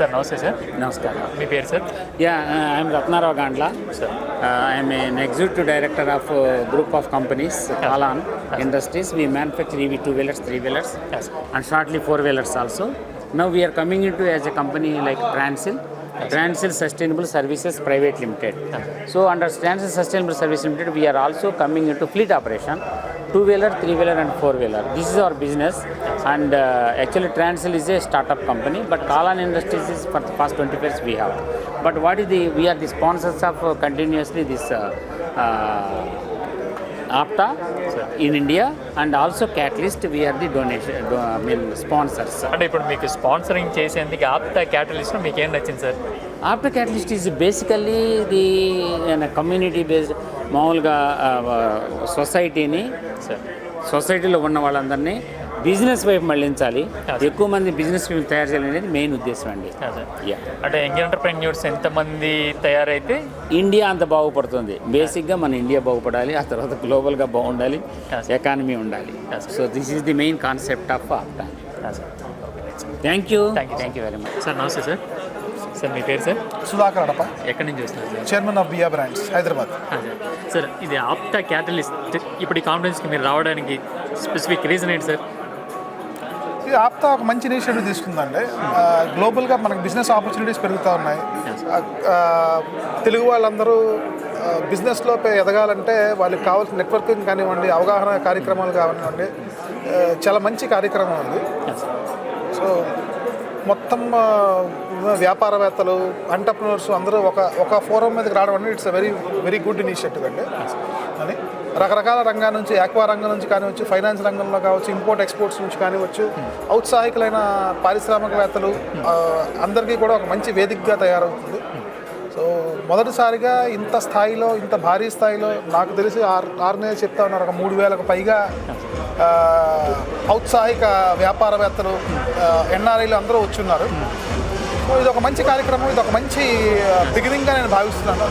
Sir నమస్తే sir. నమస్కారం. మీ పేరు sir? I'm Ratna Rao Gandla. Sir I'm an executive director of group of companies, Kalan Industries. We manufacture EV two-wheelers, three-wheelers, and shortly four-wheelers also. Now we are coming into as a company like Transil Sustainable Services Private Limited. So under Transil Sustainable Service Limited, we are also coming into fleet operation, two-wheeler, three-wheeler and four-wheeler. This is our business, and actually Transil is a startup company, but Kalan Industries is for the past 20 years we have. But we are the sponsors of continuously this APTA in India, and also Catalyst, we are the sponsors. అంటే ఇప్పుడు మీకు sponsoring చేసేందుకు APTA catalyst మీకు ఏం నచ్చింది sir? APTA Catalyst is basically the community based, మామూలుగా సొసైటీని, సొసైటీలో ఉన్న వాళ్ళందరినీ బిజినెస్ వైపు మళ్ళించాలి, ఎక్కువ మంది బిజినెస్ తయారు చేయాలనేది మెయిన్ ఉద్దేశం అండి. అంటే యంగ్ ఎంటర్‌ప్రెన్యూర్స్ ఎంతమంది తయారైతే ఇండియా అంత బాగుపడుతుంది. బేసిక్గా మన ఇండియా బాగుపడాలి, ఆ తర్వాత గ్లోబల్గా బాగుండాలి, ఎకానమీ ఉండాలి. So this is the main concept of APTA. Thank you very much sir. నమస్తే సార్. సార్ మీ పేరు సార్? సుధాకర్ అడప. ఎక్కడి నుంచి వస్తున్నారు sir? Chairman of Biya brands, Hyderabad. Sir ఇది ఆప్టా క్యాటలిస్ట్ ఇప్పుడు ఈ కాన్ఫరెన్స్కి మీరు రావడానికి స్పెసిఫిక్ రీజన్ ఏంటి సార్? ఇది ఆప్తా ఒక మంచి ఇనిషియేటివ్ తీసుకుందండి. గ్లోబల్గా మనకు బిజినెస్ ఆపర్చునిటీస్ పెరుగుతూ ఉన్నాయి. తెలుగు వాళ్ళందరూ బిజినెస్లో ఎదగాలంటే వాళ్ళకి కావాల్సిన నెట్వర్కింగ్ కానివ్వండి, అవగాహన కార్యక్రమాలు కానివ్వండి, చాలా మంచి కార్యక్రమం ఉంది. సో మొత్తం వ్యాపారవేత్తలు, ఎంటర్‌ప్రెన్యూర్స్ అందరూ ఒక ఫోరం మీదకి రావడం అనేది it's very very good initiative అండి. అని రకరకాల రంగాల నుంచి, ఆక్వా రంగం నుంచి కానివచ్చు, ఫైనాన్స్ రంగంలో కావచ్చు, ఇంపోర్ట్ ఎక్స్పోర్ట్స్ నుంచి కానివచ్చు, ఔత్సాహికులైన పారిశ్రామికవేత్తలు అందరికీ కూడా ఒక మంచి వేదికగా తయారవుతుంది. సో మొదటిసారిగా ఇంత స్థాయిలో, ఇంత భారీ స్థాయిలో నాకు తెలిసి ఆర్గనైజ్ చెప్తా ఉన్నారు, ఒక 3,000కు పైగా ఔత్సాహిక వ్యాపారవేత్తలు, ఎన్ఆర్ఐలు అందరూ వచ్చున్నారు. సో ఇది ఒక మంచి కార్యక్రమం, ఇది ఒక మంచి బిగినింగ్గా నేను భావిస్తున్నాను.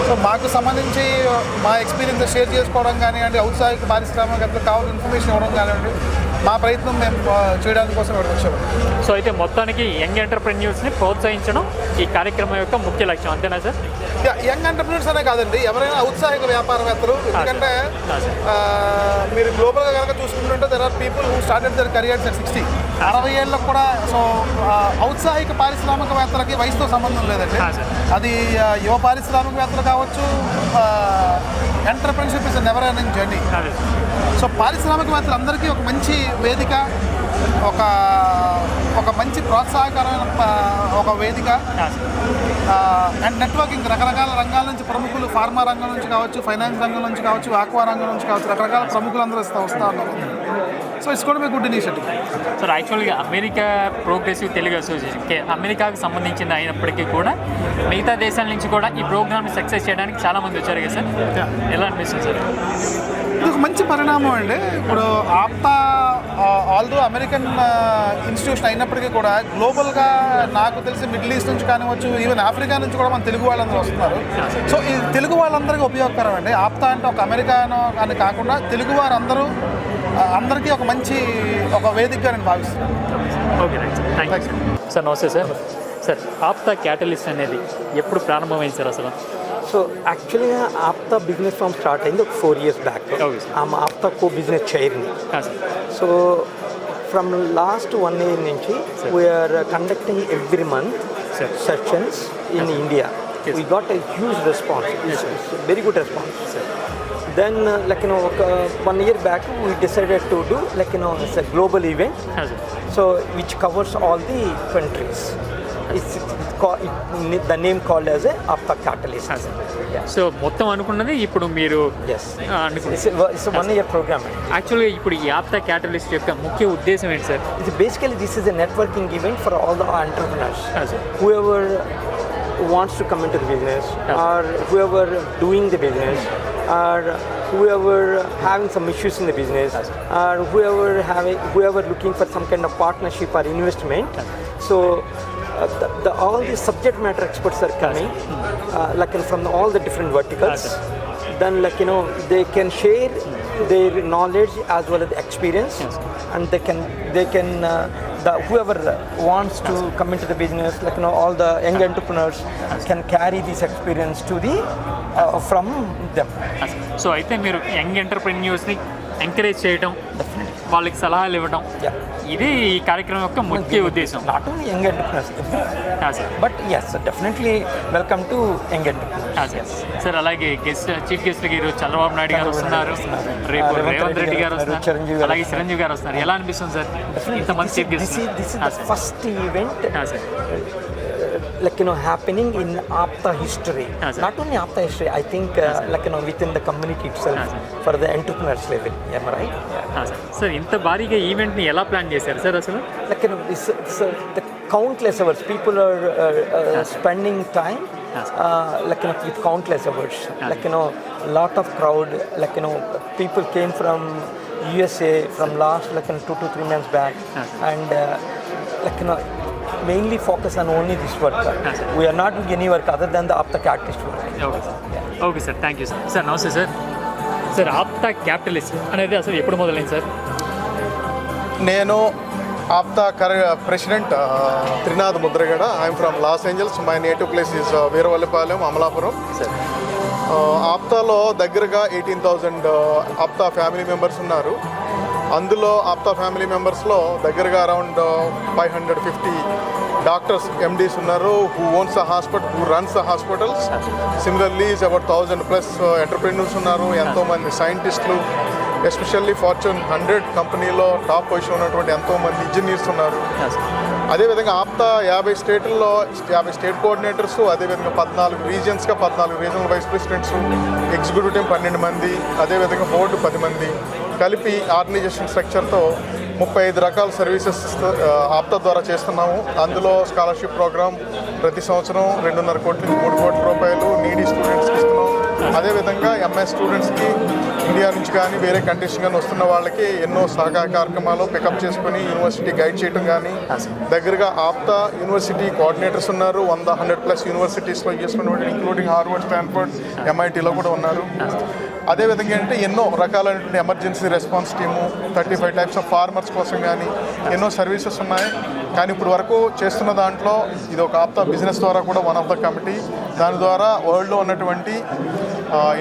సో మాకు సంబంధించి మా ఎక్స్పీరియన్స్ షేర్ చేసుకోవడం కానివ్వండి, ఔత్సాహిక పారిశ్రామికవేత్తలకు కావాల్సిన ఇన్ఫర్మేషన్ ఇవ్వడం కానివ్వండి, మా ప్రయత్నం మేము చేయడానికి కోసం ఇక్కడికి వచ్చాము. సో అయితే మొత్తానికి యంగ్ ఎంటర్‌ప్రెన్యూర్స్ని ప్రోత్సహించడం ఈ కార్యక్రమం యొక్క ముఖ్య లక్ష్యం, అంతేనా సార్? యంగ్ ఎంటర్‌ప్రెన్యూర్స్ అనే కాదండి, ఎవరైనా ఔత్సాహిక వ్యాపారవేత్తలు. ఎందుకంటే మీరు గ్లోబల్గా కనుక చూసుకుంటుంటే there are people who started their careers at 60, 60 ఏళ్ళకు కూడా. సో ఔత్సాహిక పారిశ్రామికవేత్తలకి వయసుతో సంబంధం లేదండి. అది యువ పారిశ్రామికవేత్తలు కావచ్చు, entrepreneurship is never ending journey. So పారిశ్రామికవేత్తలందరికీ ఒక మంచి వేదిక, ఒక మంచి ప్రోత్సాహకరమైన ఒక వేదిక, అండ్ నెట్వర్కింగ్ రకరకాల రంగాల నుంచి ప్రముఖులు, ఫార్మా రంగం నుంచి కావచ్చు, ఫైనాన్స్ రంగం నుంచి కావచ్చు, ఆక్వా రంగం నుంచి కావచ్చు, రకరకాల ప్రముఖులు అందరూ వస్తూ ఉన్నారు. So it's got be good initiative. Sir యాక్చువల్గా అమెరికా ప్రోగ్రెసివ్ తెలుగు అసోసియేషన్ అమెరికాకు సంబంధించింది అయినప్పటికీ కూడా మిగతా దేశాల నుంచి కూడా ఈ ప్రోగ్రామ్ని సక్సెస్ చేయడానికి చాలామంది వచ్చారు కదా సార్, ఎలా అనిపిస్తుంది సార్? ఇది ఒక మంచి పరిణామం అండి. ఇప్పుడు ఆప్టా ఆల్దో అమెరికన్ ఇన్స్టిట్యూషన్ అయినప్పటికీ కూడా గ్లోబల్గా నాకు తెలిసి మిడిల్ ఈస్ట్ నుంచి కానివచ్చు, ఈవెన్ ఆఫ్రికా నుంచి కూడా మన తెలుగు వాళ్ళందరూ వస్తున్నారు. సో ఇది తెలుగు వాళ్ళందరికీ ఉపయోగకరం అండి. ఆప్టా అంటే ఒక అమెరికానో అని కాకుండా తెలుగు వారందరూ అందరికీ ఒక మంచి వేదికగా నేను భావిస్తున్నాను. Okay right sir, thank you sir. నమస్తే సార్. సార్ ఆప్టా క్యాటలిస్ట్ అనేది ఎప్పుడు ప్రారంభమైంది సార్ అసలు? So actually APTA business from start అయింది 4 years back. APTA co-business chairని. So from last 1 year నుంచి we are conducting every month sessions in India. We got a huge response. It's very good response. Then ఒక 1 year back we decided to do it's a global event. So which covers all the countries. The name called as a APTA Catalyst. So మొత్తం అనుకున్నది ఇప్పుడు మీరు it's a 1 year program. యాక్చువల్గా ఇప్పుడు ఈ ఆప్టా catalyst యొక్క ముఖ్య ఉద్దేశం ఏంటి sir? Basically this is a networking event for all the entrepreneurs. Whoever wants to come into the business, or whoever doing the business, or whoever having some issues in the business, or whoever looking for some kind of partnership or investment. So all the subject matter experts are coming, from all the different verticals. Then they can share their knowledge as well as experience, and they can whoever wants to come into the business, like all the young entrepreneurs can carry this experience to the from them. So అయితే మీరు young ఎంటర్ప్రెన్యూర్స్ని encourage చేయడం, వాళ్ళకి సలహాలు ఇవ్వడం, ఇది ఈ కార్యక్రమం యొక్క ముఖ్య ఉద్దేశం. Not only young entrepreneurs, but yes, definitely welcome to young entrepreneurs. Sir అలాగే చీఫ్ గెస్ట్ ఈరోజు చంద్రబాబు నాయుడు గారు వస్తున్నారు, రేపు రేవంత్ రెడ్డి గారు వస్తున్నారు, అలాగే చిరంజీవి గారు వస్తున్నారు. ఎలా అనిపిస్తుంది సార్ ఇంతమంది chief guest? This is the first event happening in APTA history. Not only APTA history, I think within the community itself for the entrepreneurs level. Am I right? Sir ఇంత భారీగా ఈవెంట్ని ఎలా ప్లాన్ చేశారు sir అసలు? The countless hours people are spending time with countless hours. Lot of crowd. People came from USA from last 2 to 3 months back, and mainly focus on only this work. We are not doing any work other than the APTA Catalyst work. Okay sir, thank you sir. Sir నమస్తే sir. Sir APTA capitalist అనేది అసలు ఎప్పుడు మొదలైంది sir? నేను APTA president Trinath Mudragada. I'm from Los Angeles. My native place is Veeravallipalem, Amalapuram. ఆప్తాలో దగ్గరగా 18,000 APTA family members ఉన్నారు. అందులో ఆప్తా ఫ్యామిలీ మెంబర్స్లో దగ్గరగా అరౌండ్ 550 డాక్టర్స్, ఎండీస్ ఉన్నారు, who ones a hospital, who runs a hospitals. Similarly is about 1,000+ entrepreneurs ఉన్నారు, ఎంతోమంది సైంటిస్టులు, ఎస్పెషల్లీ ఫార్చ్యూన్ 100 కంపెనీలో టాప్ పొజిషన్ ఉన్నటువంటి ఎంతోమంది ఇంజనీర్స్ ఉన్నారు. అదేవిధంగా ఆప్తా 50 స్టేట్లలో 50 స్టేట్ కోఆర్డినేటర్స్, అదేవిధంగా 14 రీజియన్స్గా 14 regional vice presidents, executive team 12 మంది, అదేవిధంగా బోర్డు 10 మంది కలిపి ఆర్గనైజేషన్ స్ట్రక్చర్తో 35 రకాల సర్వీసెస్ ఆప్తా ద్వారా చేస్తున్నాము. అందులో స్కాలర్షిప్ ప్రోగ్రామ్ ప్రతి సంవత్సరం 2.5 కోట్ల నుంచి 3 కోట్ల రూపాయలు నీడీ స్టూడెంట్స్కి ఇస్తున్నాం. అదేవిధంగా ఎంఎస్ స్టూడెంట్స్కి ఇండియా నుంచి కానీ వేరే కంట్రీస్ కానీ వస్తున్న వాళ్ళకి ఎన్నో సహకార కార్యక్రమాలు పికప్ చేసుకుని యూనివర్సిటీ గైడ్ చేయడం కానీ, దగ్గరగా ఆప్తా యూనివర్సిటీ కోఆర్డినేటర్స్ ఉన్నారు. 100+ యూనివర్సిటీస్లో చేస్తున్నటువంటి ఇంక్లూడింగ్ హార్వర్డ్, స్టాన్ఫర్డ్, MITలో కూడా ఉన్నారు. అదేవిధంగా అంటే ఎన్నో రకాలైనటువంటి emergency response team, 35 types of farmers కోసం కానీ ఎన్నో సర్వీసెస్ ఉన్నాయి. కానీ ఇప్పుడు వరకు చేస్తున్న దాంట్లో ఇది ఒక ఆప్తా బిజినెస్ ద్వారా కూడా వన్ ఆఫ్ ద కమిటీ. దాని ద్వారా వరల్డ్లో ఉన్నటువంటి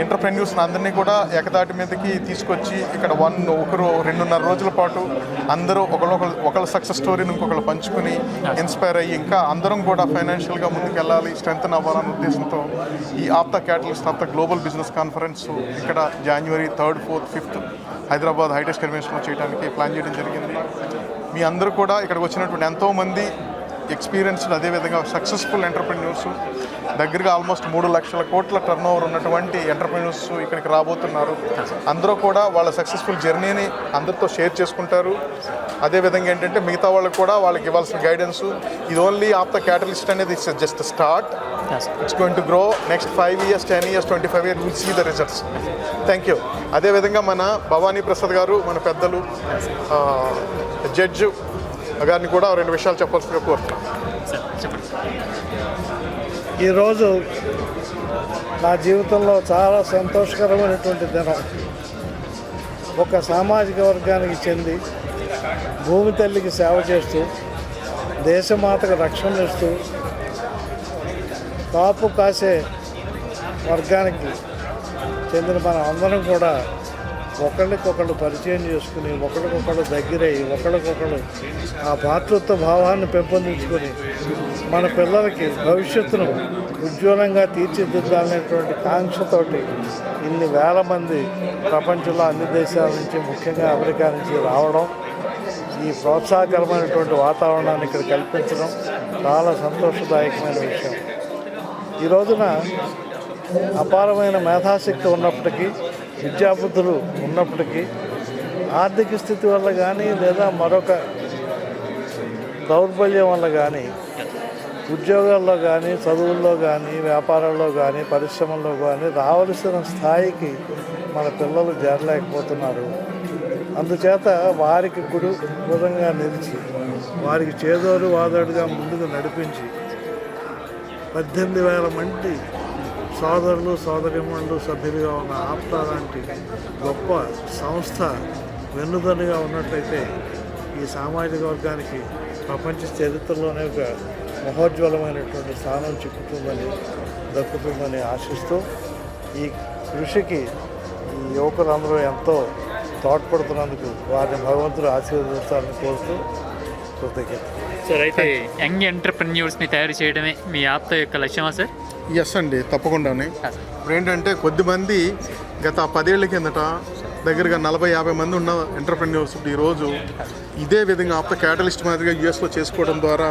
ఎంటర్ప్రెన్యూర్స్ని అందరినీ కూడా ఏకతాటి మీదకి తీసుకొచ్చి ఇక్కడ ఒకరు 2.5 రోజుల పాటు అందరూ ఒకళ్ళ సక్సెస్ స్టోరీని ఇంకొకళ్ళు పంచుకుని ఇన్స్పైర్ అయ్యి ఇంకా అందరం కూడా ఫైనాన్షియల్గా ముందుకు వెళ్ళాలి, స్ట్రెంగ్తన్ అవ్వాలన్న ఉద్దేశంతో ఈ APTA catalyst APTA global business conference ఇక్కడ January 3rd, 4th, 5th Hyderabad HITEX కన్వెన్షన్లో చేయడానికి ప్లాన్ చేయడం జరిగింది. మీ అందరూ కూడా ఇక్కడికి వచ్చినటువంటి ఎంతోమంది ఎక్స్పీరియన్స్డ్, అదేవిధంగా సక్సెస్ఫుల్ ఎంటర్ప్రెన్యూర్స్, దగ్గరగా ఆల్మోస్ట్ 3 లక్షల కోట్ల టర్న్ ఓవర్ ఉన్నటువంటి ఎంటర్ప్రెన్యూర్స్ ఇక్కడికి రాబోతున్నారు. అందరూ కూడా వాళ్ళ సక్సెస్ఫుల్ జర్నీని అందరితో షేర్ చేసుకుంటారు. అదేవిధంగా ఏంటంటే మిగతా వాళ్ళకి కూడా వాళ్ళకి ఇవ్వాల్సిన గైడెన్స్. ఇది ఓన్లీ ఆప్తా క్యాటలిస్ట్ అనేది it's just start. It's going to grow. Next 5 years, 10 years, 25 years will see the results. Thank you. అదేవిధంగా మన భవానీ ప్రసాద్ గారు, మన పెద్దలు జడ్జి గారిని కూడా 2 విషయాలు చెప్పాల్సిందిగా కోరుతున్నాను. ఈరోజు నా జీవితంలో చాలా సంతోషకరమైనటువంటి దినం. ఒక సామాజిక వర్గానికి చెంది భూమి తల్లికి సేవ చేస్తూ, దేశమాతకు రక్షణ ఇస్తూ, కాపు కాసే వర్గానికి చెందిన మన అందరం కూడా ఒకళ్ళకొకళ్ళు పరిచయం చేసుకుని, ఒకళ్ళకొకళ్ళు దగ్గరయ్యి, ఒకళ్ళకొకళ్ళు ఆ భాతృత్వ భావాన్ని పెంపొందించుకొని మన పిల్లలకి భవిష్యత్తును ఉజ్వలంగా తీర్చిదిద్దాలనేటువంటి కాంక్షతోటి ఇన్ని వేల మంది ప్రపంచంలో అన్ని దేశాల నుంచి, ముఖ్యంగా అమెరికా నుంచి రావడం, ఈ ప్రోత్సాహకరమైనటువంటి వాతావరణాన్ని ఇక్కడ కల్పించడం చాలా సంతోషదాయకమైన విషయం. ఈ రోజున అపారమైన మేధాశక్తి ఉన్నప్పటికీ, విద్యాబుద్ధులు ఉన్నప్పటికీ, ఆర్థిక స్థితి వల్ల కానీ లేదా మరొక దౌర్బల్యం వల్ల కానీ ఉద్యోగాల్లో కానీ, చదువుల్లో కానీ, వ్యాపారాల్లో కానీ, పరిశ్రమల్లో కానీ రావలసిన స్థాయికి మన పిల్లలు చేరలేకపోతున్నారు. అందుచేత వారికి గురుగా నిలిచి, వారికి చేదోడు వాదోడుగా ముందుకు నడిపించి 18,000 మంది సోదరులు సోదరిమణులు సభ్యులుగా ఉన్న ఆప్తా లాంటి గొప్ప సంస్థ వెన్నుదన్నుగా ఉన్నట్లయితే ఈ సామాజిక వర్గానికి ప్రపంచ చరిత్రలోనే ఒక మహోజ్వలమైనటువంటి స్థానం దక్కుతుందని ఆశిస్తూ ఈ కృషికి ఈ యువకులందరూ ఎంతో తోడ్పడుతున్నందుకు వారిని భగవంతుడు ఆశీర్వదిస్తారని కోరుతూ కృతజ్ఞత. సార్ అయితే యంగ్ ఎంటర్ప్రెన్యూర్స్ని తయారు చేయడమే మీ ఆప్త యొక్క లక్ష్యమా సార్? ఎస్ అండి, తప్పకుండానే. ఇప్పుడు ఏంటంటే కొద్దిమంది గత 10 ఏళ్ల కిందట దగ్గరగా 40-50 మంది ఉన్న ఎంటర్ప్రెన్యూర్స్ ఇప్పుడు ఈరోజు ఇదే విధంగా ఆప్త క్యాటలిస్ట్ మాదిరిగా యూఎస్లో చేసుకోవడం ద్వారా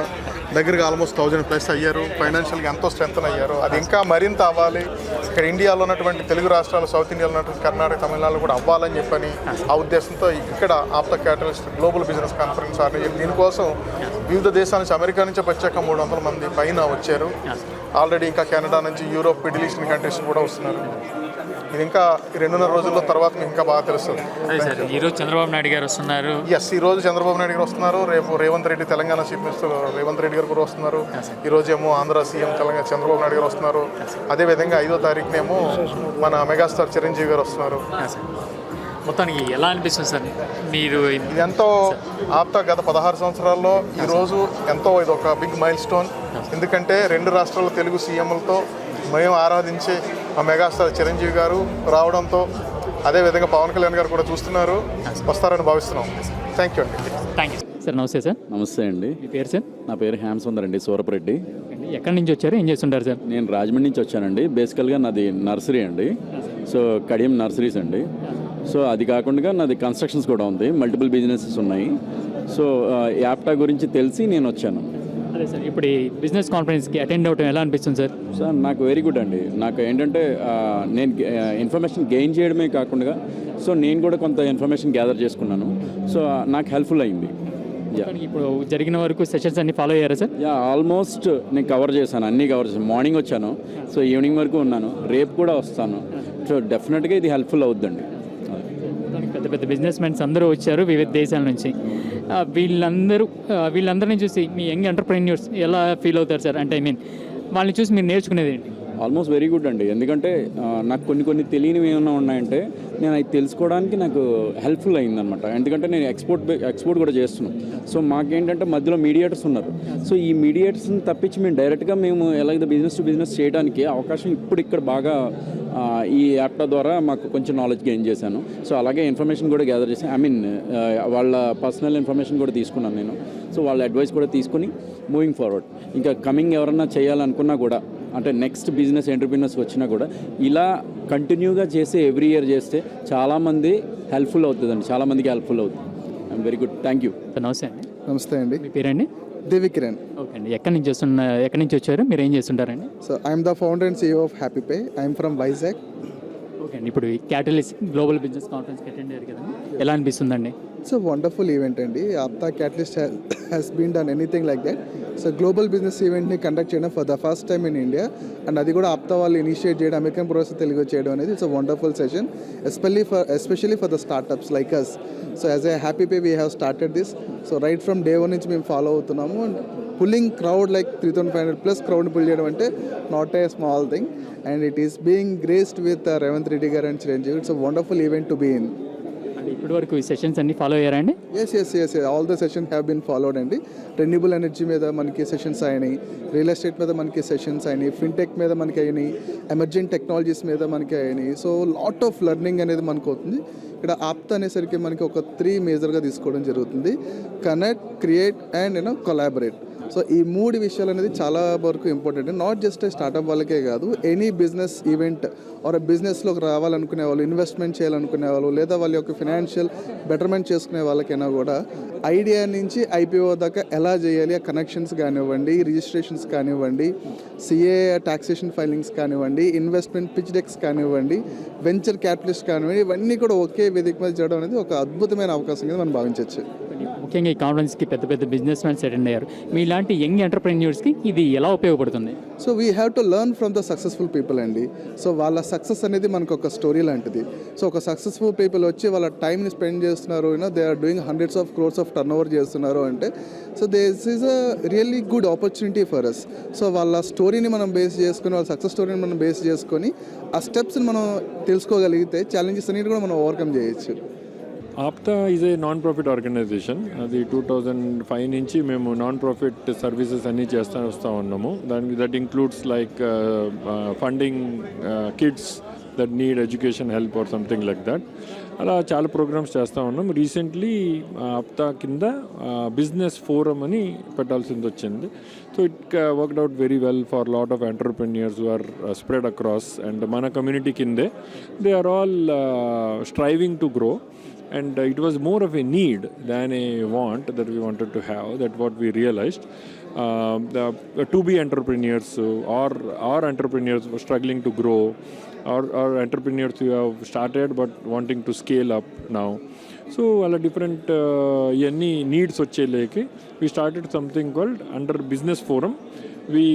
దగ్గరగా ఆల్మోస్ట్ 1000+ అయ్యారు. ఫైనాన్షియల్గా ఎంతో స్ట్రెంత్ అయ్యారు. అది ఇంకా మరింత అవ్వాలి. ఇక్కడ ఇండియాలో ఉన్నటువంటి తెలుగు రాష్ట్రాలు, సౌత్ ఇండియాలో ఉన్నటువంటి కర్ణాటక, తమిళనాడు కూడా అవ్వాలని చెప్పని ఆ ఉద్దేశంతో ఇక్కడ APTA catalyst global business conference organize. దీనికోసం వివిధ దేశాల నుంచి, అమెరికా నుంచి ప్రత్యేక 300 మంది పైన వచ్చారు. ఆల్రెడీ ఇంకా కెనడా నుంచి, యూరోప్, మిడిల్ ఈస్టర్న్ కంట్రీస్ కూడా వస్తున్నారు. ఇది ఇంకా 2.5 రోజుల్లో తర్వాత మీకు ఇంకా బాగా తెలుస్తుంది. ఈరోజు చంద్రబాబు నాయుడు గారు వస్తున్నారు. ఎస్, ఈ రోజు చంద్రబాబు నాయుడు గారు వస్తున్నారు. రేపు రేవంత్ రెడ్డి, తెలంగాణ చీఫ్ మినిస్టర్ రేవంత్ రెడ్డి గారు కూడా వస్తున్నారు. ఈ రోజు ఏమో ఆంధ్ర సీఎం తెలంగాణ చంద్రబాబు నాయుడు గారు వస్తున్నారు. అదేవిధంగా 5వ తారీఖునేమో మన మెగాస్టార్ చిరంజీవి గారు వస్తున్నారు. మొత్తానికి ఎలా అనిపిస్తుంది సార్ మీరు? ఇది ఎంతో ఆప్త గత 16 సంవత్సరాల్లో ఈరోజు ఎంతో ఇది ఒక బిగ్ మైల్ స్టోన్. ఎందుకంటే 2 రాష్ట్రాల తెలుగు సీఎంలతో మేము ఆరాధించే ఆ మెగాస్టార్ చిరంజీవి గారు రావడంతో, అదేవిధంగా పవన్ కళ్యాణ్ గారు కూడా చూస్తున్నారు, వస్తారని భావిస్తున్నాం. థ్యాంక్ యూ అండి. Thank you sir. నమస్తే సార్. నమస్తే అండి. మీ పేరు సార్? నా పేరు హేమసుందర్ అండి, సూరపరెడ్డి. ఎక్కడి నుంచి వచ్చారు, ఏం చేస్తుంటారు సార్? నేను రాజమండ్రి నుంచి వచ్చానండి. బేసికల్గా నాది నర్సరీ అండి. సో కడియం నర్సరీస్ అండి. సో అది కాకుండా నాది కన్స్ట్రక్షన్స్ కూడా ఉంది, మల్టిపుల్ బిజినెసెస్ ఉన్నాయి. సో యాప్టా గురించి తెలిసి నేను వచ్చాను. అదే సార్, ఇప్పుడు ఈ బిజినెస్ కాన్ఫరెన్స్కి అటెండ్ అవ్వడం ఎలా అనిపిస్తుంది సార్? సార్ నాకు వెరీ గుడ్ అండి. నాకు ఏంటంటే నేను ఇన్ఫర్మేషన్ గెయిన్ చేయడమే కాకుండా సో నేను కూడా కొంత ఇన్ఫర్మేషన్ గ్యాదర్ చేసుకున్నాను. సో నాకు హెల్ప్ఫుల్ అయింది. ఇప్పుడు జరిగిన వరకు సెషన్స్ అన్ని ఫాలో అయ్యారా సార్? ఆల్మోస్ట్ నేను కవర్ చేశాను, అన్నీ కవర్ చేశాను. మార్నింగ్ వచ్చాను, సో ఈవినింగ్ వరకు ఉన్నాను. రేపు కూడా వస్తాను. సో డెఫినెట్గా ఇది హెల్ప్ఫుల్ అవుద్దండి. పెద్ద పెద్ద బిజినెస్ మెన్స్ అందరూ వచ్చారు వివిధ దేశాల నుంచి. వీళ్ళందరినీ చూసి మీ యంగ్ ఎంటర్ప్రెన్యూర్స్ ఎలా ఫీల్ అవుతారు సార్? అంటే వాళ్ళని చూసి మీరు నేర్చుకునేది ఏంటి? ఆల్మోస్ట్ వెరీ గుడ్ అండి. ఎందుకంటే నాకు కొన్ని తెలియనివి ఏమైనా ఉన్నాయంటే నేను అది తెలుసుకోవడానికి నాకు హెల్ప్ఫుల్ అయిందనమాట. ఎందుకంటే నేను ఎక్స్పోర్ట్ కూడా చేస్తున్నాను. సో మాకేంటంటే మధ్యలో మీడియేటర్స్ ఉన్నారు. సో ఈ మీడియేటర్స్ని తప్పించి మేము డైరెక్ట్గా మేము ఎలాగైతే బిజినెస్ టు బిజినెస్ చేయడానికి అవకాశం ఇప్పుడు ఇక్కడ బాగా ఈ యాప్టా ద్వారా మాకు కొంచెం నాలెడ్జ్ గెయిన్ చేశాను. సో అలాగే ఇన్ఫర్మేషన్ కూడా గ్యాదర్ చేశాను. వాళ్ళ పర్సనల్ ఇన్ఫర్మేషన్ కూడా తీసుకున్నాను నేను. సో వాళ్ళ అడ్వైస్ కూడా తీసుకుని మూవింగ్ ఫార్వర్డ్ ఇంకా కమింగ్ ఎవరన్నా చేయాలనుకున్నా కూడా, అంటే నెక్స్ట్ బిజినెస్ ఎంటర్ప్రీనర్స్ వచ్చినా కూడా ఇలా కంటిన్యూగా చేసి ఎవ్రీ ఇయర్ చేస్తే చాలామంది హెల్ప్ఫుల్ అవుతుందండి. చాలామందికి హెల్ప్ఫుల్ అవుతుంది. I'm very good. Thank you. నమస్తే అండి. నమస్తే అండి. మీ పేరండి? దేవికిరణ్. ఓకే అండి. ఎక్కడి నుంచి వచ్చారు, మీరు ఏం చేస్తుంటారండి? So I'm the founder and CEO of HappyPay. I'm from Vizag. Okay అండి. ఇప్పుడు ఈ క్యాటలిస్ట్ గ్లోబల్ బిజినెస్ కాన్ఫరెన్స్కి అటెండ్ అయ్యారు కదండి, ఎలా అనిపిస్తుందండి? ఇట్స్ అ వండర్ఫుల్ ఈవెంట్ అండి. APTA catalyst has been done anything like that. So global business ఈవెంట్ని కండక్ట్ చేయడం for the first time in India, and అది కూడా ఆప్తా వాళ్ళు ఇనిషియేట్ చేయడం, అమెరికన్ ప్రోసెస్ తెలుగు చేయడం అనేది it's a wonderful session, especially for the startups like us. So as a HappyPay we have started this. So right from day 1 నుంచి మేము follow అవుతున్నాము. And pulling crowd like 3,500+ క్రౌడ్ని పుల్ చేయడం అంటే not a small thing, and it is being graced with Revanth Reddy garu and Chiranjeevi. It's a wonderful event to be in. ఇప్పటి వరకు ఈ sessions అన్ని ఫాలో అయ్యారండి? Yes all the session have been followed అండి. Renewable energy మీద మనకి సెషన్స్ అయినాయి, రియల్ ఎస్టేట్ మీద మనకి సెషన్స్ అయినాయి, ఫిన్టెక్ మీద మనకి అయినాయి, ఎమర్జింగ్ టెక్నాలజీస్ మీద మనకి అయినాయి. సో లాట్ ఆఫ్ లెర్నింగ్ అనేది మనకు అవుతుంది. ఇక్కడ ఆప్తా అనేసరికి మనకి ఒక 3 మేజర్గా తీసుకోవడం జరుగుతుంది: connect, create and collaborate. So ఈ 3 విషయాలు అనేది చాలా వరకు ఇంపార్టెంట్. నాట్ జస్ట్ స్టార్టప్ వాళ్ళకే కాదు, ఎనీ బిజినెస్ ఈవెంట్ ఆర్ బిజినెస్లోకి రావాలనుకునే వాళ్ళు, ఇన్వెస్ట్మెంట్ చేయాలనుకునే వాళ్ళు, లేదా వాళ్ళ యొక్క ఫినాన్షియల్ బెటర్మెంట్ చేసుకునే వాళ్ళకైనా కూడా ఐడియా నుంచి IPO దాకా ఎలా చేయాలి, ఆ కనెక్షన్స్ కానివ్వండి, రిజిస్ట్రేషన్స్ కానివ్వండి, CA టాక్సేషన్ ఫైలింగ్స్ కానివ్వండి, ఇన్వెస్ట్మెంట్ పిచ్ డెక్స్ కానివ్వండి, వెంచర్ క్యాపిటలిస్ట్ కానివ్వండి, ఇవన్నీ కూడా ఒకే వేదిక మీద చేయడం అనేది ఒక అద్భుతమైన అవకాశం కింద మనం భావించవచ్చు. ముఖ్యంగా ఈ కాన్ఫరెన్స్కి పెద్ద పెద్ద బిజినెస్ మ్యాన్స్ అటెండ్ అయ్యారు. మీలాంటి యంగ్ ఎంటర్ప్రెన్యూర్స్కి ఇది ఎలా ఉపయోగపడుతుంది? So we have to learn from the successful people అండి. సో వాళ్ళ సక్సెస్ అనేది మనకు ఒక స్టోరీ లాంటిది. సో ఒక సక్సెస్ఫుల్ పీపుల్ వచ్చి వాళ్ళ టైంని స్పెండ్ చేస్తున్నారు, they are doing hundreds of crores of turnover చేస్తున్నారు అంటే, so this is a really good opportunity for us. సో వాళ్ళ స్టోరీని మనం బేస్ చేసుకొని, వాళ్ళ సక్సెస్ స్టోరీని మనం బేస్ చేసుకొని ఆ స్టెప్స్ని మనం తెలుసుకోగలిగితే ఛాలెంజెస్ అన్నిటి కూడా మనం ఓవర్కమ్ చేయొచ్చు. APTA is a non profit organization. అది 2005 నుంచి మేము నాన్ ప్రాఫిట్ సర్వీసెస్ అన్నీ వస్తూ ఉన్నాము. That includes like funding kids that need education help or something like that. అలా చాలా ప్రోగ్రామ్స్ చేస్తూ ఉన్నాం. రీసెంట్లీ ఆప్తా కింద బిజినెస్ ఫోరం అని పెట్టాల్సింది వచ్చింది. So it worked out very well for lot of entrepreneurs who are spread across. And మన community కిందే they are all striving to grow. And it was more of a need than a want that we wanted to have. That's what we realized. The to be entrepreneurs or entrepreneurs were struggling to grow, or entrepreneurs who have started but wanting to scale up now. So all different any needs వచ్చేలేకి we started something called under business forum. We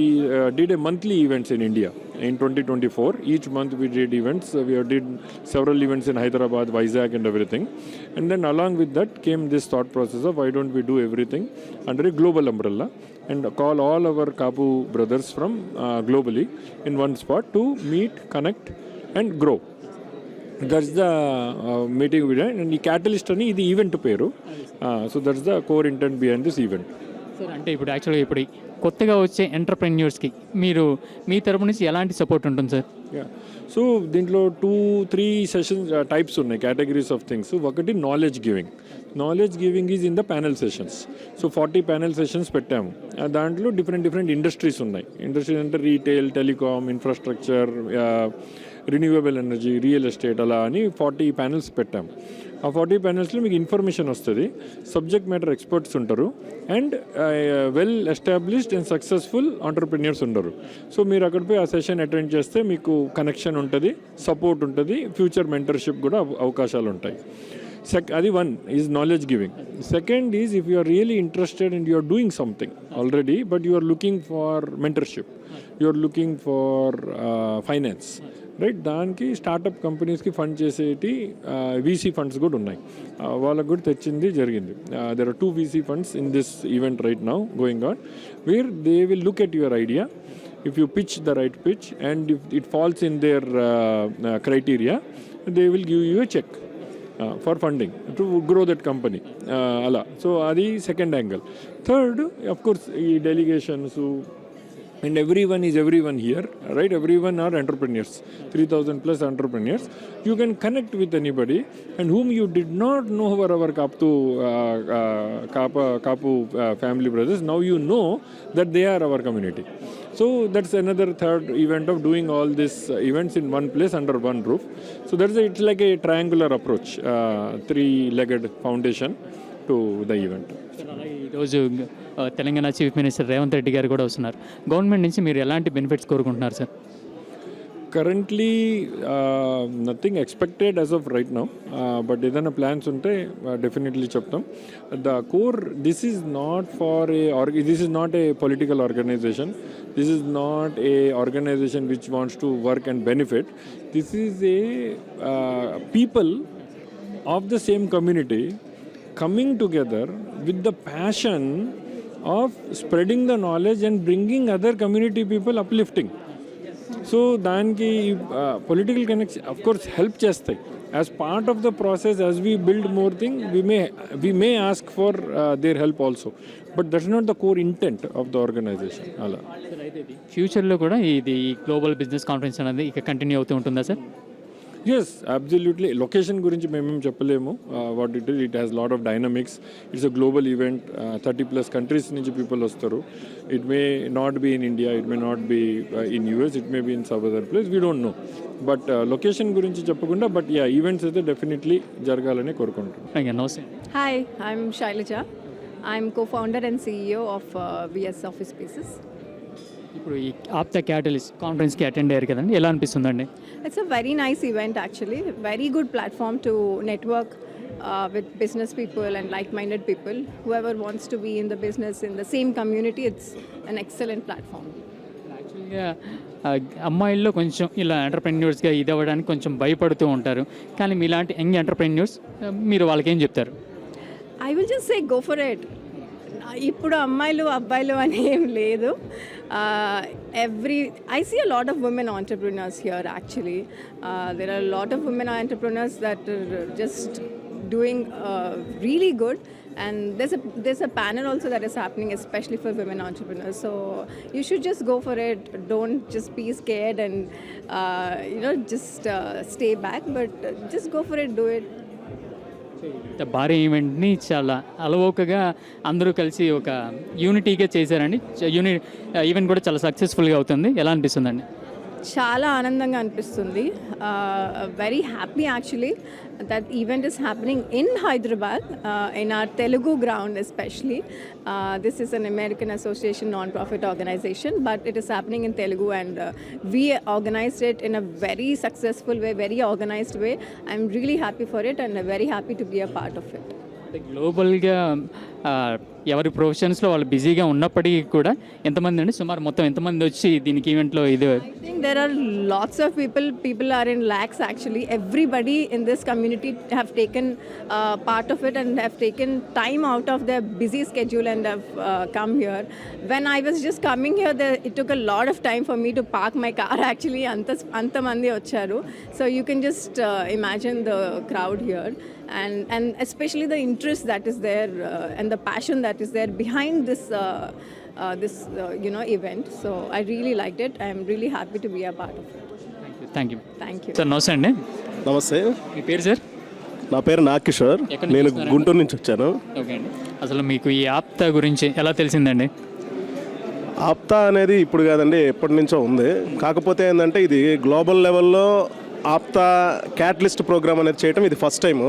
did a monthly events in India in 2024. Each month we did events. We did several events in Hyderabad, Vizag and everything. And then along with that came this thought process of why don't we do everything under a global umbrella and call all our Kapu brothers from globally in one spot to meet, connect and grow. That's the meeting we did. And the catalyst ani idi event peru. So that's the core intent behind this event. Sir అంటే ఇప్పుడు యాక్చువల్గా ఇప్పుడు కొత్తగా వచ్చే ఎంటర్ప్రెన్యూర్స్కి మీరు మీ తరపు నుంచి ఎలాంటి సపోర్ట్ ఉంటుంది సార్? సో దీంట్లో 2-3 సెషన్స్ టైప్స్ ఉన్నాయి, కేటగిరీస్ ఆఫ్ థింగ్స్. ఒకటి knowledge giving. Knowledge giving is in the panel sessions. So 40 panel sessions పెట్టాము. దాంట్లో డిఫరెంట్ ఇండస్ట్రీస్ ఉన్నాయి. ఇండస్ట్రీస్ అంటే retail, telecom, infrastructure, renewable energy, real estate, అలా అని 40 ప్యానెల్స్ పెట్టాము. ఆ 40 ప్యానెల్స్లో మీకు ఇన్ఫర్మేషన్ వస్తుంది, సబ్జెక్ట్ మ్యాటర్ ఎక్స్పర్ట్స్ ఉంటారు, and well established and successful entrepreneurs ఉండరు. సో మీరు అక్కడ పోయి ఆ సెషన్ అటెండ్ చేస్తే మీకు కనెక్షన్ ఉంటుంది, సపోర్ట్ ఉంటుంది, ఫ్యూచర్ మెంటర్షిప్ కూడా అవకాశాలు ఉంటాయి. అది one is knowledge giving. Second is if you are really interested and you are doing something already but you are looking for mentorship, you are looking for finance, right? దానికి startup కంపెనీస్కి fund చేసేటి VC funds కూడా ఉన్నాయి. వాళ్ళకు కూడా తెచ్చింది జరిగింది. There are 2 VC funds in this event right now going on, where they will look at your idea. If you pitch the right pitch and if it falls in their criteria, they will give you a check for funding to grow that company. Ala. So adi second angle. Third, of course, delegations and everyone is everyone here, right? Everyone are entrepreneurs, 3,000 plus entrepreneurs. You can connect with anybody and whom you did not know were our Kapu family brothers. Now you know that they are our community. So that's another third event of doing all these events in one place under one roof. So it's like a triangular approach, 3-legged foundation to the event. ఈరోజు Telangana chief minister Revanth Reddy గారు కూడా వస్తున్నారు. Government నుంచి మీరు ఎలాంటి benefits కోరుకుంటున్నారు sir? Currently, nothing expected as of right now, but ఏదైనా plans ఉంటే డెఫినెట్లీ చెప్తాం. The core, this is not a political organization. This is not a organization which wants to work and benefit. This is a people of the same community coming together with the passion of spreading the knowledge and bringing other community people uplifting. So దానికి political connection of course help చేస్తాయి. As part of the process as we build more thing we may ask for their help also, but that's not the core intent of the organization. అలా ఫ్యూచర్లో కూడా ఇది global business conference అనేది ఇక continue అవుతూ ఉంటుందా sir? Yes, absolutely. Location గురించి మేమేం చెప్పలేము. What it is, it has lot of dynamics. It's a global event. 30+ countries నుంచి పీపుల్ వస్తారు. It may not be in India, it may not be in US, it may be in some other place, we don't know. But location గురించి చెప్పకుండా but events అయితే definitely జరగాలని కోరుకుంటున్నాను. Hi, I'm Shailaja. I'm co-founder and CEO of VS Office Spaces. ఇప్పుడు ఈ APTA catalyst కాన్ఫరెన్స్కి attend అయ్యారు కదండి, ఎలా అనిపిస్తుందండి? It's a very nice event actually, very good platform to network with business people and like-minded people. Whoever wants to be in the business in the same community, it's an excellent platform. యాక్చువల్గా అమ్మాయిల్లో కొంచెం ఇలా ఎంటర్ప్రెన్యూర్స్గా ఇది అవ్వడానికి కొంచెం భయపడుతూ ఉంటారు. కానీ మీలాంటి యంగ్ ఎంటర్ప్రెన్యూర్స్ మీరు వాళ్ళకి ఏం చెప్తారు? I will just say go for it. ఇప్పుడు అమ్మాయిలు అబ్బాయిలు అని ఏం లేదు. I see a lot of women entrepreneurs here actually. There are a lot of women entrepreneurs that are just doing really good. And there's a panel also that is happening, especially for women entrepreneurs. So you should just go for it. Don't just be scared and just stay back. But just go for it. Do it. ఇంత భారీ ఈవెంట్ని చాలా అలవోకగా అందరూ కలిసి ఒక యూనిటీగా చేశారండి. Event కూడా చాలా సక్సెస్ఫుల్గా అవుతుంది. ఎలా అనిపిస్తుందండి? చాలా ఆనందంగా అనిపిస్తుంది. Very happy actually that event is happening in Hyderabad, in our Telugu ground especially. This is an American Association non-profit organization, but it is happening in Telugu, and we organized it in a very successful way, very organized way. I'm really happy for it and very happy to be a part of it. అంటే గ్లోబల్గా ఎవరి ప్రొఫెషన్స్లో వాళ్ళు బిజీగా ఉన్నప్పటికీ కూడా ఎంతమంది అండి సుమారు మొత్తం ఎంతమంది వచ్చి దీనికి ఈవెంట్లో ఇది? I think there are lots of people are in lakhs actually. Everybody in this community have taken part of it and have taken time out of their busy schedule and have come here. When I was just coming here, it took a lot of time for me to park my car actually. Anta mandi vacharu. So you can just imagine the crowd here. And especially the interest that is there and the passion that is there behind this event. So I really liked it. I am really happy to be a part of it. Thank you. Thank you. Sir నమస్తే అండి. నమస్తే, మీ పేరు sir? నా పేరు నాగకిషోర్. ఎక్కడి నుంచి నేను వస్తున్నారండి? గుంటూరు నుంచి వచ్చాను. ఓకే అండి. అసలు మీకు ఈ ఆప్తా గురించి ఎలా తెలిసిందండి? ఆప్తా అనేది ఇప్పుడు కాదండి, ఎప్పటి నుంచో ఉంది. కాకపోతే ఏంటంటే ఇది గ్లోబల్ లెవెల్లో ఆప్తా క్యాటలిస్ట్ ప్రోగ్రామ్ అనేది చేయడం ఇది ఫస్ట్ టైము.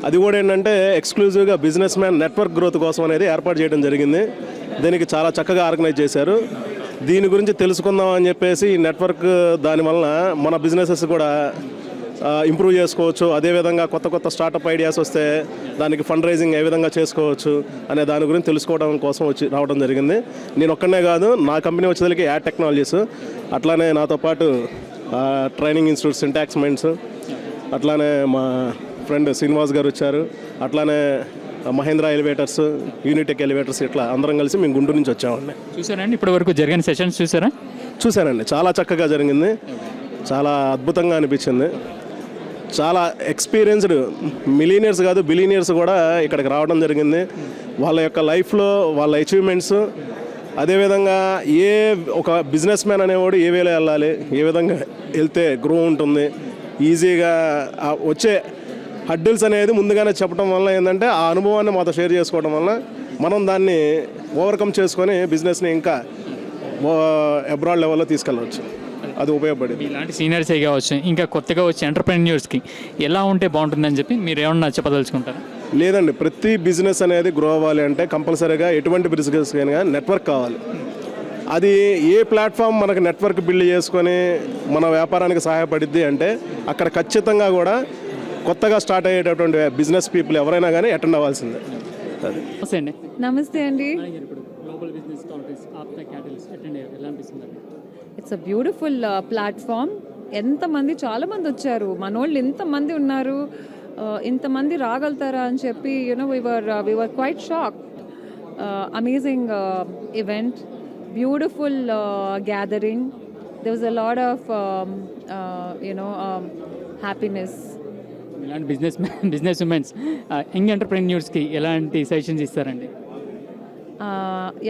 అది కూడా ఏంటంటే ఎక్స్క్లూజివ్గా బిజినెస్ మ్యాన్ నెట్వర్క్ గ్రోత్ కోసం అనేది ఏర్పాటు చేయడం జరిగింది. దీనికి చాలా చక్కగా ఆర్గనైజ్ చేశారు. దీని గురించి తెలుసుకుందాం అని చెప్పేసి ఈ నెట్వర్క్ దానివల్ల మన బిజినెసెస్ కూడా ఇంప్రూవ్ చేసుకోవచ్చు. అదేవిధంగా కొత్త కొత్త స్టార్టప్ ఐడియాస్ వస్తే దానికి ఫండ్ రైజింగ్ ఏ విధంగా చేసుకోవచ్చు అనే దాని గురించి తెలుసుకోవడం కోసం రావడం జరిగింది. నేను ఒక్కనే కాదు, నా కంపెనీ వచ్చేసరికి యాడ్ టెక్నాలజీస్, అట్లానే నాతో పాటు ట్రైనింగ్ ఇన్స్టిట్యూట్ సింటాక్స్ మైండ్స్, అట్లానే మా ఫ్రెండ్ శ్రీనివాస్ గారు వచ్చారు, అట్లానే మహేంద్ర ఎలివేటర్స్, యూనిటెక్ ఎలివేటర్స్, ఇట్లా అందరం కలిసి మేము గుంటూరు నుంచి వచ్చామండి. చూసారండి ఇప్పటి వరకు జరిగిన సెషన్స్ చూసారా? చూశానండి, చాలా చక్కగా జరిగింది. చాలా అద్భుతంగా అనిపించింది. చాలా ఎక్స్పీరియన్స్డ్ మిలీనియర్స్ కాదు బిలీనియర్స్ కూడా ఇక్కడికి రావడం జరిగింది. వాళ్ళ యొక్క లైఫ్లో వాళ్ళ అచీవ్మెంట్స్, అదేవిధంగా ఒక బిజినెస్ మ్యాన్ అనేవాడు ఏ వేలో వెళ్ళాలి, ఏ విధంగా వెళ్తే గ్రో ఉంటుంది, ఈజీగా వచ్చే హడ్డిల్స్ అనేది ముందుగానే చెప్పడం వల్ల ఏంటంటే ఆ అనుభవాన్ని మాతో షేర్ చేసుకోవడం వల్ల మనం దాన్ని ఓవర్కమ్ చేసుకొని బిజినెస్ని ఇంకా అబ్రాడ్ లెవెల్లో తీసుకెళ్ళవచ్చు. అది ఉపయోగపడింది. ఇలాంటి సీనియర్సే కావచ్చు, ఇంకా కొత్తగా వచ్చే ఎంటర్ప్రెన్యూర్స్కి ఎలా ఉంటే బాగుంటుందని చెప్పి మీరు ఏమన్నా చెప్పదలుచుకుంటారు? లేదండి, ప్రతి బిజినెస్ అనేది గ్రో అవ్వాలి అంటే కంపల్సరీగా ఎటువంటి బిజినెస్ అయినా నెట్వర్క్ కావాలి. అది ఏ ప్లాట్ఫామ్ మనకు నెట్వర్క్ బిల్డ్ చేసుకొని మన వ్యాపారానికి సహాయపడిద్ది అంటే అక్కడ ఖచ్చితంగా కూడా కొత్తగా స్టార్ట్ అయ్యేటటువంటి బిజినెస్ పీపుల్ ఎవరైనా కానీ అటెండ్ అవ్వాల్సిందే. అది నమస్తే అండి. నమస్తే అండి. Global business conference APTA catalyst attend అయ్యారు, ఎలా అనిపిస్తుంది? It's a beautiful platform. ఎంతమంది, చాలామంది వచ్చారు, మనోళ్ళు ఇంతమంది ఉన్నారు, ఇంతమంది రాగలుగుతారా అని చెప్పి we were quite shocked. Amazing event, beautiful gathering. There was a lot of happiness. ఇలాంటి బిజినెస్ ఉమెన్స్ యంగ్ ఎంటర్ప్రెన్యూర్స్కి ఎలాంటి సజెషన్స్ ఇస్తారండి?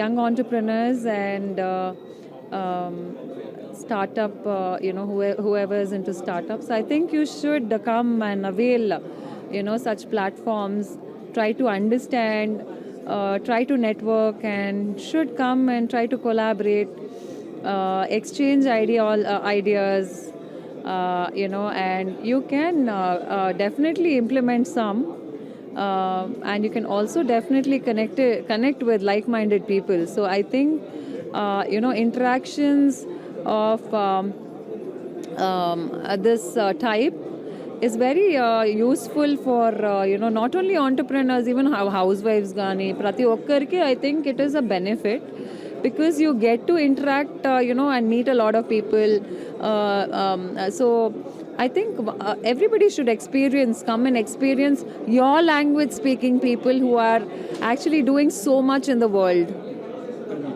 Young entrepreneurs and startup, whoever is into startups, I think you should come and avail, such platforms, try to understand, try to network, and should come and try to collaborate, exchange ideas, and you can definitely implement some. And you can also definitely connect with like-minded people. So I think interactions of this type is very useful for not only entrepreneurs, even housewives gani prati okkarki. I think it is a benefit because you get to interact and meet a lot of people. So I think everybody should come and experience your language speaking people who are actually doing so much in the world.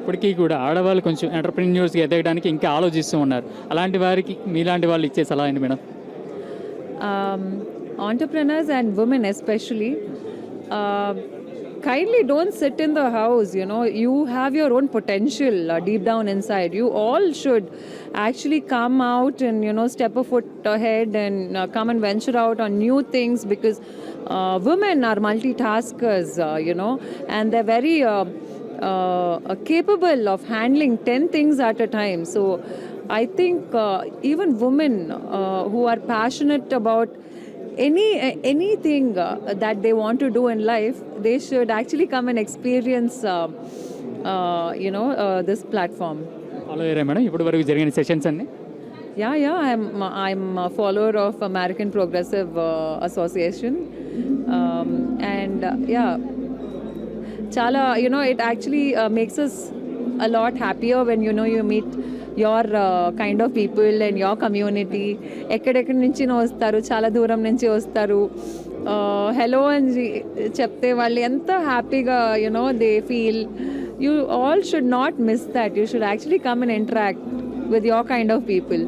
ఇప్పటికీ కూడా ఆడవాళ్ళు కొంచెం ఎంటర్ప్రెన్యూర్స్గా ఎదగడానికి ఇంకా ఆలోచిస్తూ ఉన్నారు. అలాంటి వారికి మీలాంటి వాళ్ళు ఇచ్చే సలహా ఏంటి madam? entrepreneurs and women especially, kindly don't sit in the house. You have your own potential deep down inside. You all should actually come out and step a foot ahead and come and venture out on new things, because women are multitaskers, and they're very capable of handling 10 things at a time. So I think even women who are passionate about anything that they want to do in life, they should actually come and experience this platform. Follow అయ్యారా madam ఇప్పటి వరకు జరిగిన sessions అన్ని? Yeah, I'm a follower of American Progressive Association, and chala, it actually makes us a lot happier when you meet your kind of people and your community. ఎక్కడెక్కడి నుంచి వస్తారు, చాలా దూరం నుంచి వస్తారు. హలో అని చెప్తే వాళ్ళు ఎంత హ్యాపీగా they feel. You all should not miss that. You should actually come and interact with your kind of people.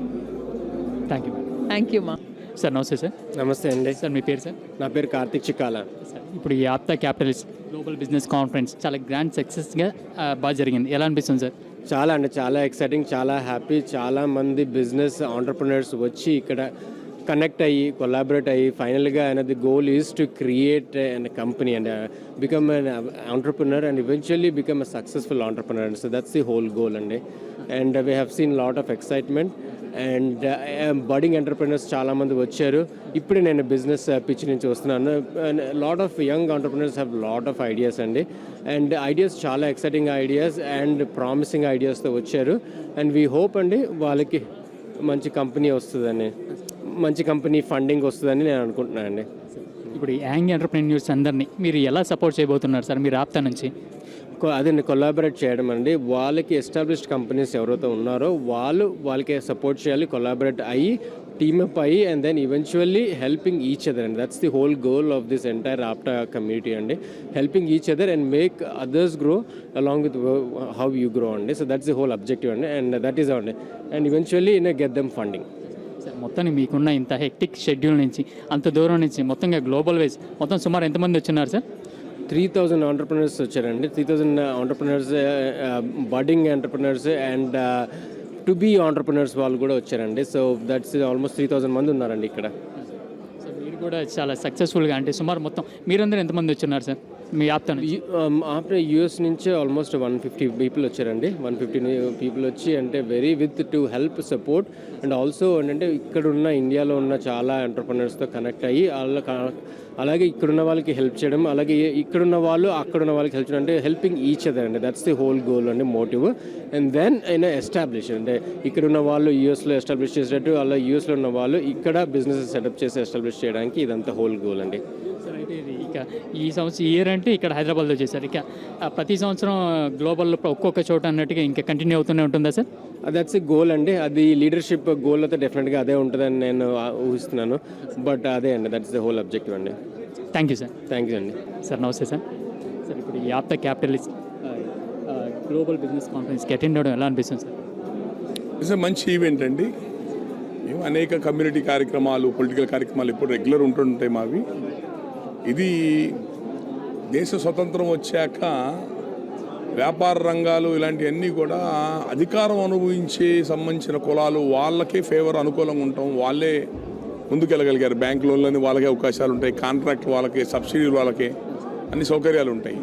Thank you. Thank you, ma. Sir నమస్తే సార్. నమస్తే అండి. సార్ మీ పేరు సార్? నా పేరు కార్తిక్ చిక్కాల. సార్ ఇప్పుడు ఈ APTA capitalist global business conference చాలా గ్రాండ్ సక్సెస్గా బాగా జరిగింది. ఎలా అనిపిస్తుంది సార్? చాలా ఎక్సైటింగ్, చాలా హ్యాపీ. చాలామంది బిజినెస్ ఆంటర్ప్రినర్స్ వచ్చి ఇక్కడ కనెక్ట్ అయ్యి కొలాబరేట్ అయ్యి ఫైనల్గా the goal is to create an company and become an entrepreneur and eventually become a successful entrepreneur. So that's the whole goal అండి. And we have seen lot of excitement and budding entrepreneurs చాలామంది వచ్చారు. ఇప్పుడే నేను business pitch నుంచి వస్తున్నాను. Lot of young entrepreneurs have lot of ideas అండి. And ideas చాలా exciting ideas and promising ఐడియాస్తో వచ్చారు. అండ్ వీ హోప్ అండి వాళ్ళకి మంచి కంపెనీ వస్తుందని, మంచి కంపెనీ ఫండింగ్ వస్తుందని నేను అనుకుంటున్నాను అండి. ఇప్పుడు ఈ యంగ్ ఎంటర్ప్రెన్యూర్స్ అందరినీ మీరు ఎలా సపోర్ట్ చేయబోతున్నారు సార్ మీరు ఆప్తా నుంచి? అదే కొలాబరేట్ చేయడం అండి. వాళ్ళకి ఎస్టాబ్లిష్డ్ కంపెనీస్ ఎవరైతే ఉన్నారో వాళ్ళకి సపోర్ట్ చేయాలి, కొలాబరేట్ అయ్యి టీమప్ అయ్యి and then eventually helping each other అండి. That's the whole goal of this entire APTA community అండి. Helping each other and make others grow along with how you grow అండి. So that's the whole objective అండి. And that is అండి. And eventually get them funding. Sir మొత్తం మీకున్న ఇంత hectic schedule నుంచి అంత దూరం నుంచి మొత్తంగా గ్లోబల్ వైజ్ మొత్తం సుమారు ఎంతమంది వచ్చినారు సార్? 3,000 ఆంటర్ప్రినర్స్ వచ్చారండి. 3,000 entrepreneurs, budding entrepreneurs and to be entrepreneurs వాళ్ళు కూడా వచ్చారండి. సో దట్స్ ఆల్మోస్ట్ 3,000 మంది ఉన్నారండి ఇక్కడ. సో మీరు కూడా చాలా సక్సెస్ఫుల్గా అంటే సుమారు మొత్తం మీరందరూ ఎంతమంది వచ్చున్నారు సార్ మీ ఆప్తా నుంచి? ఆఫ్టర్ యూఎస్ నుంచి ఆల్మోస్ట్ 150 పీపుల్ వచ్చారండి. 150 పీపుల్ వచ్చి అంటే very with to help support and also ఏంటంటే ఇక్కడున్న ఇండియాలో ఉన్న చాలా ఎంటర్ప్రినర్స్తో కనెక్ట్ అయ్యి అలాగే ఇక్కడున్న వాళ్ళకి హెల్ప్ చేయడం, అలాగే ఇక్కడున్న వాళ్ళు అక్కడున్న వాళ్ళకి హెల్ప్ చేయడం, అంటే హెల్పింగ్ ఈచ్ అదర్ అండి. దట్స్ ది హోల్ గోల్ అండి, మోటివ్. అండ్ దెన్ ఎస్టాబ్లిష్ అంటే ఇక్కడున్న వాళ్ళు యూఎస్లో ఎస్టాబ్లిష్ చేసేటట్టు, అలా యూఎస్లో ఉన్న వాళ్ళు ఇక్కడ బిజినెస్ సెటప్ చేసి ఎస్టాబ్లిష్ చేయడానికి ఇదంతా హోల్ గోల్ అండి. సార్ అయితే ఇది ఇక ఈ సంవత్సరం ఇయర్ అంటే ఇక్కడ హైదరాబాద్లో చేశారు, ఇక ప్రతి సంవత్సరం గ్లోబల్లో ఒక్కొక్క చోట అన్నట్టుగా ఇంకా కంటిన్యూ అవుతూనే ఉంటుందా సార్? దట్స్ ఎ గోల్ అండి. అది లీడర్షిప్ గోల్ అయితే డెఫినెట్గా అదే ఉంటుందని నేను ఊహిస్తున్నాను. బట్ అదే అండి, దట్స్ ద హోల్ అబ్జెక్టివ్ అండి. Thank you sir. Thank you అండి. సార్ నమస్తే సార్. సార్ ఇప్పుడు ఈ ఆప్తా క్యాపిటలిస్ట్ గ్లోబల్ బిజినెస్ కాన్ఫరెన్స్కి అటెండ్ అవ్వడం ఎలా అనిపిస్తుంది సార్? ఇట్స్ మంచి ఈవెంట్ అండి. మేము అనేక కమ్యూనిటీ కార్యక్రమాలు, పొలిటికల్ కార్యక్రమాలు ఇప్పుడు రెగ్యులర్ ఉంటుంటాయి మావి. ఇది దేశ స్వతంత్రం వచ్చాక వ్యాపార రంగాలు ఇలాంటివన్నీ కూడా అధికారం అనుభవించే సంబంధించిన కులాలు వాళ్ళకే ఫేవర్ అనుకూలంగా ఉంటాం, వాళ్ళే ముందుకెళ్ళగలిగారు. బ్యాంక్ లోన్లని వాళ్ళకే అవకాశాలు ఉంటాయి, కాంట్రాక్ట్ వాళ్ళకే, సబ్సిడీలు వాళ్ళకే, అన్ని సౌకర్యాలు ఉంటాయి.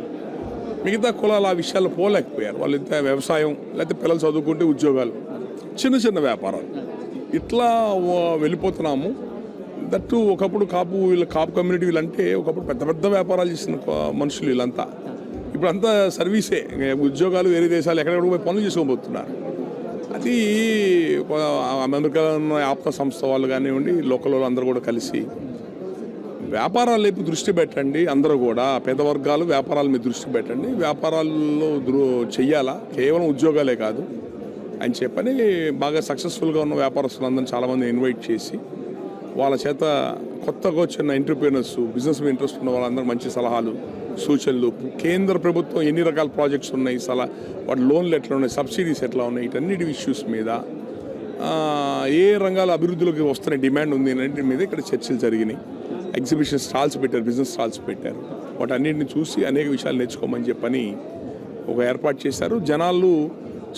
మిగతా కులాలు ఆ విషయాలు పోలేకపోయారు. వాళ్ళు ఇంత వ్యవసాయం, లేకపోతే పిల్లలు చదువుకుంటే ఉద్యోగాలు, చిన్న చిన్న వ్యాపారాలు, ఇట్లా వెళ్ళిపోతున్నాము. దట్టు ఒకప్పుడు కాపు కమ్యూనిటీ వీళ్ళంటే ఒకప్పుడు పెద్ద పెద్ద వ్యాపారాలు చేసిన మనుషులు వీళ్ళంతా. ఇప్పుడు అంతా సర్వీసే, ఉద్యోగాలు వేరే దేశాలు ఎక్కడెక్కడ పోయి పనులు చేసుకోబోతున్నారు. అది అమెరికాలో ఉన్న ఆప్తా సంస్థ వాళ్ళు కానివ్వండి, లోకల్ వాళ్ళు అందరూ కూడా కలిసి వ్యాపారాల వైపు దృష్టి పెట్టండి. అందరూ కూడా పేద వర్గాలు వ్యాపారాల మీద దృష్టి పెట్టండి, వ్యాపారాల్లో చెయ్యాలా, కేవలం ఉద్యోగాలే కాదు అని చెప్పని బాగా సక్సెస్ఫుల్గా ఉన్న వ్యాపారస్తులందరినీ చాలామంది ఇన్వైట్ చేసి వాళ్ళ చేత కొత్తగా వచ్చిన ఎంటర్ప్రీనర్స్, బిజినెస్ మీద ఇంట్రెస్ట్ ఉన్న వాళ్ళందరూ మంచి సలహాలు, సూచనలు, కేంద్ర ప్రభుత్వం ఎన్ని రకాల ప్రాజెక్ట్స్ ఉన్నాయి, వాటి లోన్లు ఎట్లా ఉన్నాయి, సబ్సిడీస్ ఎట్లా ఉన్నాయి, వీటన్నిటి ఇష్యూస్ మీద, ఏ రంగాల అభివృద్ధిలోకి వస్తున్న డిమాండ్ ఉంది అన్నింటి మీద ఇక్కడ చర్చలు జరిగినాయి. ఎగ్జిబిషన్ స్టాల్స్ పెట్టారు, బిజినెస్ స్టాల్స్ పెట్టారు. వాటన్నిటిని చూసి అనేక విషయాలు నేర్చుకోమని చెప్పని ఒక ఏర్పాటు చేశారు. జనాలు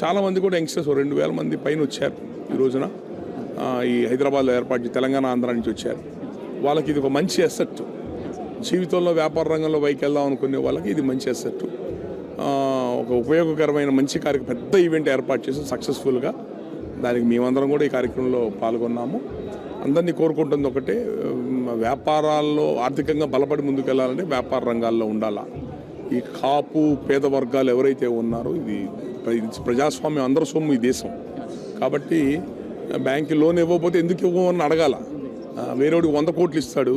చాలామంది కూడా యంగ్స్టర్స్ 2,000 మంది పైన వచ్చారు ఈ రోజున. ఈ హైదరాబాద్లో ఏర్పాటు తెలంగాణ, ఆంధ్ర నుంచి వచ్చారు. వాళ్ళకి ఇది ఒక మంచి అసెట్. జీవితంలో వ్యాపార రంగంలో పైకి వెళ్దాం అనుకునే వాళ్ళకి ఇది మంచి అసెట్. ఒక ఉపయోగకరమైన మంచి పెద్ద ఈవెంట్ ఏర్పాటు చేసి సక్సెస్ఫుల్గా దానికి మేమందరం కూడా ఈ కార్యక్రమంలో పాల్గొన్నాము. అందరినీ కోరుకుంటుంది ఒకటే, వ్యాపారాల్లో ఆర్థికంగా బలపడి ముందుకెళ్ళాలంటే వ్యాపార రంగాల్లో ఉండాలా. ఈ కాపు పేద వర్గాలు ఎవరైతే ఉన్నారో ఇది ప్రజాస్వామ్యం, అందరి సొమ్ము ఈ దేశం. కాబట్టి బ్యాంకు లోన్ ఇవ్వకపోతే ఎందుకు ఇవ్వమని అడగాల. వేరేవాడికి 100 కోట్లు ఇస్తాడు,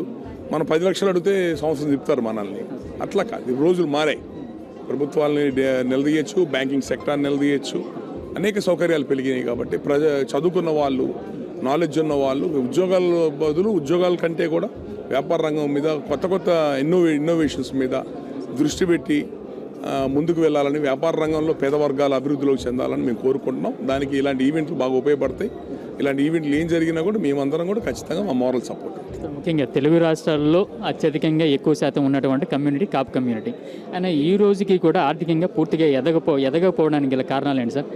మనం 10 లక్షలు అడిగితే సంవత్సరం తిప్పుతారు మనల్ని. అట్లా కాదు, రోజులు మారాయి. ప్రభుత్వాలని నిలదీయచ్చు, బ్యాంకింగ్ సెక్టార్ నిలదీయచ్చు, అనేక సౌకర్యాలు పెరిగినాయి. కాబట్టి చదువుకున్న వాళ్ళు, నాలెడ్జ్ ఉన్న వాళ్ళు ఉద్యోగాల బదులు ఉద్యోగాల కంటే కూడా వ్యాపార రంగం మీద కొత్త ఇన్నోవేషన్స్ మీద దృష్టి పెట్టి ముందుకు వెళ్ళాలని, వ్యాపార రంగంలో పేద వర్గాల అభివృద్ధిలోకి చెందాలని మేము కోరుకుంటున్నాం. దానికి ఇలాంటి ఈవెంట్లు బాగా ఉపయోగపడతాయి. ఇలాంటి ఈవెంట్లు ఏం జరిగినా కూడా మేమందరం కూడా ఖచ్చితంగా మా మోరల్ సపోర్ట్. ముఖ్యంగా తెలుగు రాష్ట్రాల్లో అత్యధికంగా ఎక్కువ శాతం ఉన్నటువంటి కమ్యూనిటీ కాపు కమ్యూనిటీ. అయినా ఈ రోజుకి కూడా ఆర్థికంగా పూర్తిగా ఎదగకపోవడానికి గల కారణాలు ఏంటి సార్?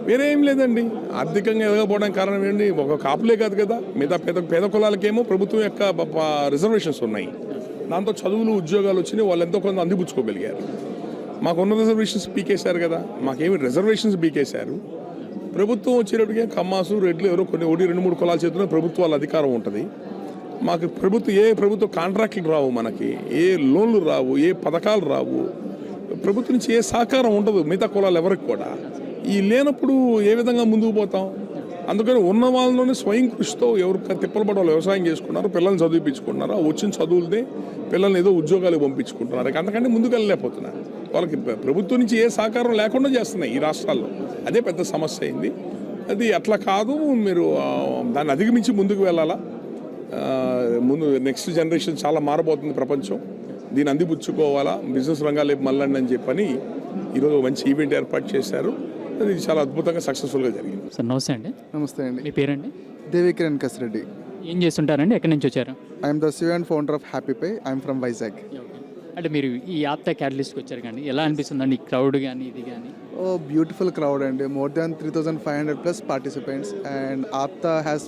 వేరే ఏం లేదండి. ఆర్థికంగా ఎదగకపోవడానికి కారణం ఏంటి? ఒక కాపులే కాదు కదా, మిగతా పేద కులాలకేమో ప్రభుత్వం యొక్క రిజర్వేషన్స్ ఉన్నాయి. దాంతో చదువులు, ఉద్యోగాలు వచ్చినాయి, వాళ్ళు ఎంతో కొంత అందిపుచ్చుకోగలిగారు. మాకున్న రిజర్వేషన్స్ పీకేశారు కదా, మాకేమి రిజర్వేషన్స్ పీకేశారు. ప్రభుత్వం వచ్చేటప్పటికే కమ్మాసు, రెడ్లు, ఎవరో కొన్ని 1-2-3 కులాల చేతుల్లో ప్రభుత్వాల అధికారం ఉంటుంది. మాకు ప్రభుత్వ కాంట్రాక్ట్లు రావు, మనకి ఏ లోన్లు రావు, ఏ పథకాలు రావు, ప్రభుత్వం నుంచి ఏ సహకారం ఉండదు మిగతా కులాలు ఎవరికి కూడా. ఈ లేనప్పుడు ఏ విధంగా ముందుకు పోతాం? అందుకని ఉన్న వాళ్ళలోనే స్వయం కృషితో ఎవరికి తిప్పలు పడ వాళ్ళు వ్యవసాయం చేసుకున్నారు, పిల్లల్ని చదివిపించుకుంటున్నారు. వచ్చిన చదువులదే పిల్లల్ని ఏదో ఉద్యోగాలు పంపించుకుంటున్నారు. అంతకంటే ముందుకు వెళ్ళలేకపోతున్నారు. వాళ్ళకి ప్రభుత్వం నుంచి ఏ సహకారం లేకుండా చేస్తున్నాయి ఈ రాష్ట్రాల్లో. అదే పెద్ద సమస్య అయింది. అది అట్లా కాదు, మీరు దాన్ని అధిగమించి ముందుకు వెళ్ళాలా. ముందు నెక్స్ట్ జనరేషన్ చాలా మారబోతుంది ప్రపంచం, దీన్ని అందిపుచ్చుకోవాలా, బిజినెస్ రంగాలు మళ్ళండి అని చెప్పని ఈరోజు మంచి ఈవెంట్ ఏర్పాటు చేశారు. అది చాలా అద్భుతంగా సక్సెస్ఫుల్గా జరిగింది. సార్ నమస్తే అండి. నమస్తే అండి. మీ పేరండి? దేవికిరణ్ కసిరెడ్డి. ఏం చేస్తుంటారండి? ఎక్కడి నుంచి వచ్చారు? I'm the CEO and founder of happy pay. I'm from Vizag. అంటే మీరు ఈ ఆప్తా క్యాటలిస్ట్కి వచ్చారు కానీ ఎలా అనిపిస్తుందండి ఈ క్రౌడ్ కానీ ఇది కానీ? ఓ బ్యూటిఫుల్ క్రౌడ్ అండి. More than 3,500+ participants and APTA has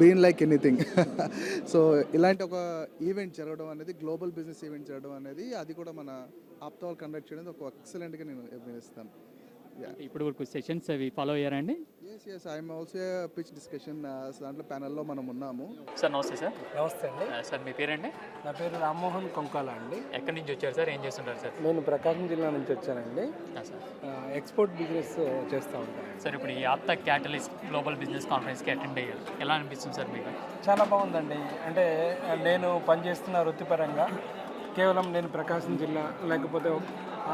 been like anything. So ఇలాంటి ఒక ఈవెంట్ జరగడం అనేది, గ్లోబల్ బిజినెస్ ఈవెంట్ జరగడం అనేది, అది కూడా మన ఆప్తా వాళ్ళు కండక్ట్ చేయడం ఒక ఎక్సలెంట్గా నేను అభినందిస్తాను. ఇప్పుడు వరకు సెషన్స్ అవి ఫాలో అయ్యారండి? Yes I'm also pitch discussion దాంట్లో ప్యానల్లో మనం ఉన్నాము. సార్ నమస్తే సార్. నమస్తే అండి. సార్ మీ పేరండి? నా పేరు రామ్మోహన్ కొంకాల అండి. ఎక్కడి నుంచి వచ్చారు సార్? ఏం చేస్తుంటారు సార్? నేను ప్రకాశం జిల్లా నుంచి వచ్చానండి. ఎక్స్పోర్ట్ బిజినెస్ చేస్తూ ఉంటాను సార్. ఇప్పుడు ఈ ఆప్తా క్యాటలిస్ట్ గ్లోబల్ బిజినెస్ కాన్ఫరెన్స్కి అటెండ్ అయ్యారు, ఎలా అనిపిస్తుంది సార్ మీకు? చాలా బాగుందండి. అంటే నేను పనిచేస్తున్న వృత్తిపరంగా కేవలం నేను ప్రకాశం జిల్లా లేకపోతే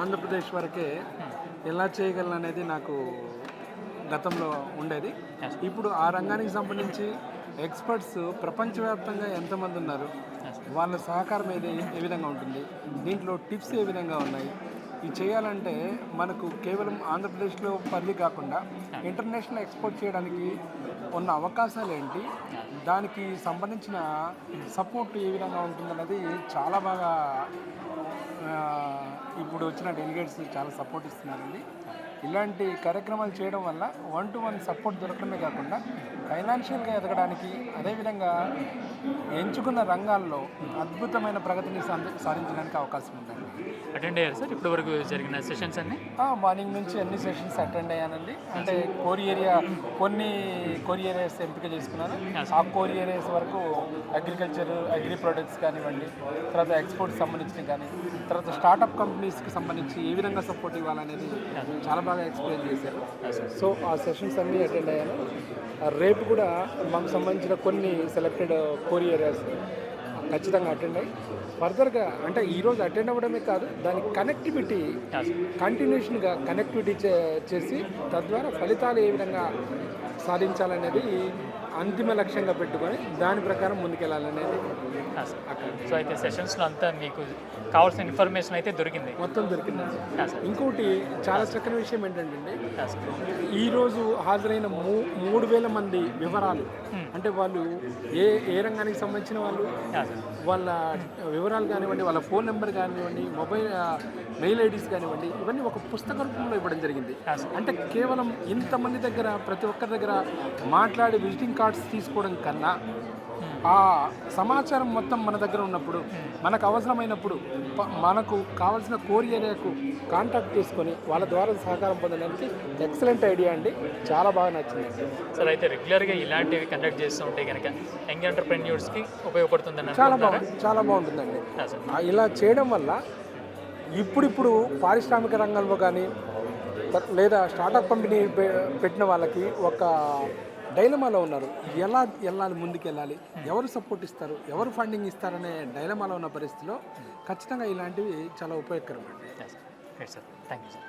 ఆంధ్రప్రదేశ్ వరకే ఎలా చేయగలను అనేది నాకు గతంలో ఉండేది. ఇప్పుడు ఆ రంగానికి సంబంధించి ఎక్స్పర్ట్స్ ప్రపంచవ్యాప్తంగా ఎంతమంది ఉన్నారు, వాళ్ళ సహకారం ఏ విధంగా ఉంటుంది, దీంట్లో టిప్స్ ఏ విధంగా ఉన్నాయి, ఇది చేయాలంటే మనకు కేవలం ఆంధ్రప్రదేశ్లో పరిధి కాకుండా ఇంటర్నేషనల్ ఎక్స్పోర్ట్ చేయడానికి ఉన్న అవకాశాలు ఏంటి, దానికి సంబంధించిన సపోర్ట్ ఏ విధంగా ఉంటుందన్నది చాలా బాగా ఇప్పుడు వచ్చిన డెలిగేట్స్ చాలా సపోర్ట్ ఇస్తున్నారండి. ఇలాంటి కార్యక్రమాలు చేయడం వల్ల 1-to-1 సపోర్ట్ దొరకడమే కాకుండా ఫైనాన్షియల్గా ఎదగడానికి, అదేవిధంగా ఎంచుకున్న రంగాల్లో అద్భుతమైన ప్రగతిని సాధించడానికి అవకాశం ఉందండి. అటెండ్ అయ్యారు సార్ ఇప్పటి వరకు జరిగిన సెషన్స్ అన్ని? మార్నింగ్ నుంచి అన్ని సెషన్స్ అటెండ్ అయ్యానండి. అంటే కొన్ని కోర్ ఏరియాస్ ఎంపిక చేసుకున్నాను. ఆ కోర్ ఏరియాస్ వరకు అగ్రికల్చర్, అగ్రి ప్రొడక్ట్స్ కానివ్వండి, తర్వాత ఎక్స్పోర్ట్స్ సంబంధించినవి కానీ, తర్వాత స్టార్టప్ కంపెనీస్కి సంబంధించి ఏ విధంగా సపోర్ట్ ఇవ్వాలనేది చాలా బాగా ఎక్స్ప్లెయిన్ చేశారు. సో ఆ సెషన్స్ అన్నీ అటెండ్ అయ్యాను. రేపు కూడా మాకు సంబంధించిన కొన్ని సెలెక్టెడ్ కోర్ ఏరియాస్ ఖచ్చితంగా అటెండ్ అయ్యి ఫర్దర్గా, అంటే ఈరోజు అటెండ్ అవ్వడమే కాదు, దానికి కనెక్టివిటీ కంటిన్యూషన్గా కనెక్టివిటీ చేసి తద్వారా ఫలితాలు ఏ విధంగా సాధించాలనేది అంతిమ లక్ష్యంగా పెట్టుకొని దాని ప్రకారం ముందుకెళ్ళాలనేది అక్కడ. సో అయితే సెషన్స్లో అంతా మీకు కావాల్సిన ఇన్ఫర్మేషన్ అయితే దొరికింది, మొత్తం దొరికిందండి. ఇంకోటి చాలా చక్కని విషయం ఏంటంటే ఈరోజు హాజరైన 3,000 మంది వివరాలు, అంటే వాళ్ళు ఏ రంగానికి సంబంధించిన వాళ్ళు, వాళ్ళ వివరాలు కానివ్వండి, వాళ్ళ ఫోన్ నెంబర్ కానివ్వండి, మెయిల్ ఐడీస్ కానివ్వండి, ఇవన్నీ ఒక పుస్తక రూపంలో ఇవ్వడం జరిగింది. అంటే కేవలం ఇంతమంది దగ్గర ప్రతి ఒక్కరి దగ్గర మాట్లాడి విజిటింగ్ కార్డ్స్ తీసుకోవడం కన్నా ఆ సమాచారం మొత్తం మన దగ్గర ఉన్నప్పుడు, మనకు అవసరమైనప్పుడు మనకు కావాల్సిన కోర్ ఏరియాకు కాంటాక్ట్ చేసుకొని వాళ్ళ ద్వారా సహకారం పొందడానికి ఎక్సలెంట్ ఐడియా అండి, చాలా బాగా నచ్చింది. సార్ అయితే రెగ్యులర్గా ఇలాంటివి కండక్ట్ చేస్తూ ఉంటే కనుక యంగ్ ఎంటర్ప్రెన్యూర్స్కి ఉపయోగపడుతుందని చాలా బాగుంటుందండి. ఇలా చేయడం వల్ల ఇప్పుడిప్పుడు పారిశ్రామిక రంగంలో కానీ లేదా స్టార్టప్ కంపెనీ పెట్టిన వాళ్ళకి ఒక డైలమాలో ఉన్నారు. ఎలా వెళ్ళాలి, ముందుకు వెళ్ళాలి, ఎవరు సపోర్ట్ ఇస్తారు, ఎవరు ఫండింగ్ ఇస్తారనే డైలమాలో ఉన్న పరిస్థితిలో ఖచ్చితంగా ఇలాంటివి చాలా ఉపయోగకరం అండి. Sir thank you sir.